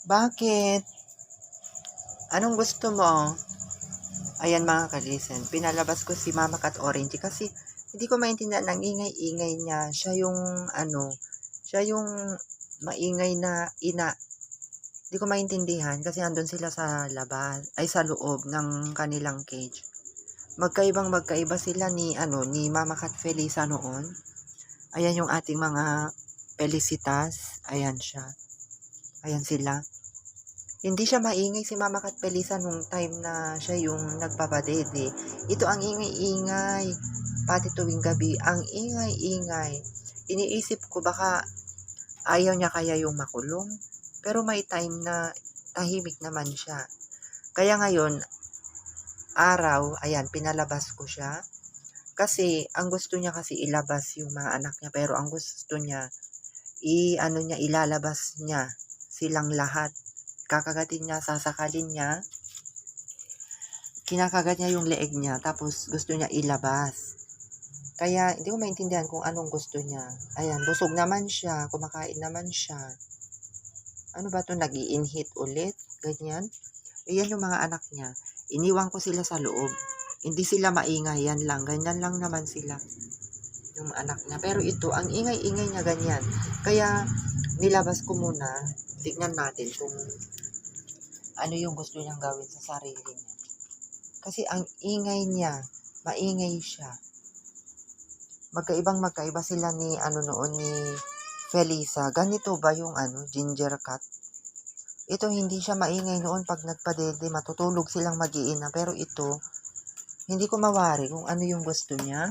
Bakit? Anong gusto mo? Ayan mga kalisen, pinalabas ko si Mama Cat Orange kasi hindi ko maintindihan ang ingay-ingay niya. Siya yung maingay na ina. Hindi ko maintindihan kasi andun sila sa labas, ay sa loob ng kanilang cage. Magkaiba sila ni Mama Cat Felisa noon. Ayan yung ating mga Felicitas. Ayan siya. Ayan sila. Hindi siya maingay si Mama Cat Felisa nung time na siya yung nagpapadede. Ito ang ingay-ingay. Pati tuwing gabi, ang ingay-ingay. Iniisip ko baka ayaw niya kaya yung makulong. Pero may time na tahimik naman siya. Kaya ngayon, ayan, pinalabas ko siya. Kasi, ang gusto niya kasi ilabas yung mga anak niya. Pero ang gusto niya, ilalabas niya silang lahat. Kakagatin niya, sasakalin niya. Kinakagat niya yung leeg niya. Tapos, gusto niya ilabas. Kaya, hindi ko maintindihan kung anong gusto niya. Ayan, busog naman siya. Kumakain naman siya. Ano ba to? Nag-i-inhit ulit? Ganyan. Ayan yung mga anak niya. Iniwan ko sila sa loob. Hindi sila maingay. Yan lang. Ganyan lang naman sila. Yung anak niya. Pero ito, ang ingay-ingay niya ganyan. Kaya, nilabas ko muna. Tignan natin kung ano yung gusto niyang gawin sa sarili niya. Kasi ang ingay niya, maingay siya. Magkaiba sila ni Felisa. Ganito ba yung ginger cat? Ito hindi siya maingay noon pag nagpadede, matutulog silang mag-iina. Pero ito, hindi ko mawari kung ano yung gusto niya.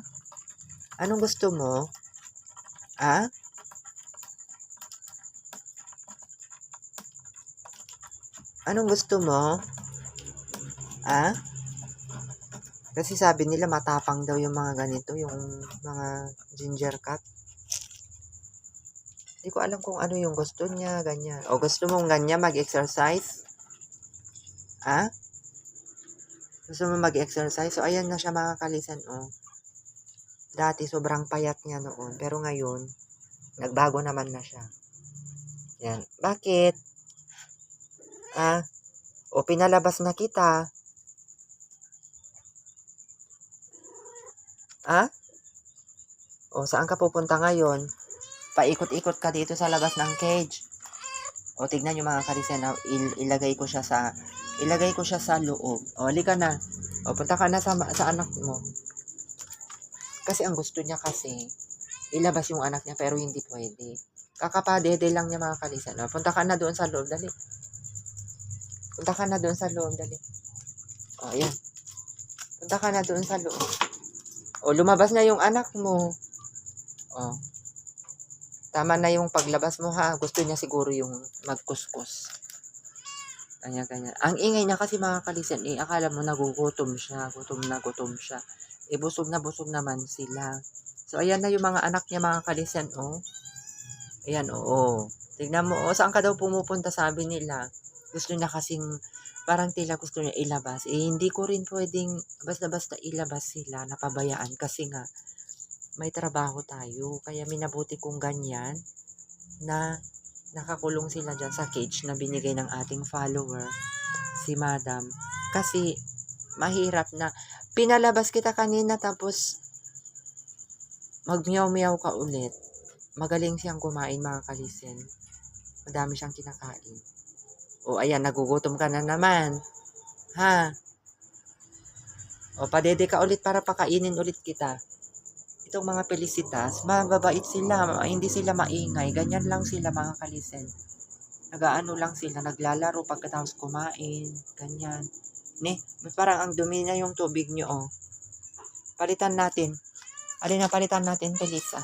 Anong gusto mo? Anong gusto mo? Kasi sabi nila matapang daw yung mga ganito, yung mga ginger cat. Hindi ko alam kung ano yung gusto niya, ganyan. O gusto mong ganyan mag-exercise? Gusto mo mag-exercise? So ayan na siya mga kalisan, Dati sobrang payat niya noon, pero ngayon nagbago naman na siya. Yan. Bakit? O pinalabas na kita. O saan ka pupunta ngayon? Paikot-ikot ka dito sa labas ng cage. O tignan nyo mga kalisen, ilagay ko siya sa loob. O halika na. O punta ka na sa anak mo. Kasi ang gusto niya kasi ilabas yung anak niya pero hindi pwede. Kakapadede lang niya mga kalisen. O, punta ka na doon sa loob, dali. Punta ka na doon sa loob, dali. O, ayan. Punta ka na doon sa loob. O, lumabas na yung anak mo. O, tama na yung paglabas mo ha. Gusto niya siguro yung magkuskus. Kanya-kanya. Ang ingay niya kasi mga kalisen, akala mo nagugutom siya. Gutom na gutom siya. Busog na busog naman sila. So, ayan na yung mga anak niya mga kalisen, Ayan, Tignan mo, saan ka daw pumupunta, sabi nila. Gusto niya kasing, parang tila gusto niya ilabas. Hindi ko rin pwedeng basta-basta ilabas sila, napabayaan. Kasi nga, may trabaho tayo. Kaya minabuti kong ganyan, na nakakulong sila dyan sa cage na binigay ng ating follower, si Madam. Kasi, mahirap na, pinalabas kita kanina tapos, mag-meow-meow ka ulit. Magaling siyang kumain mga kalisen. Madami siyang kinakain. O ayan, nagugutom ka na naman. Ha? O padede ka ulit para pakainin ulit kita. Itong mga Felicitas, mababait sila. Hindi sila maingay. Ganyan lang sila mga kalisen. Nagaano lang sila. Naglalaro pagkatapos kumain. Ganyan. Parang ang dumi na yung tubig nyo, Palitan natin. Alin na palitan natin, Felisa?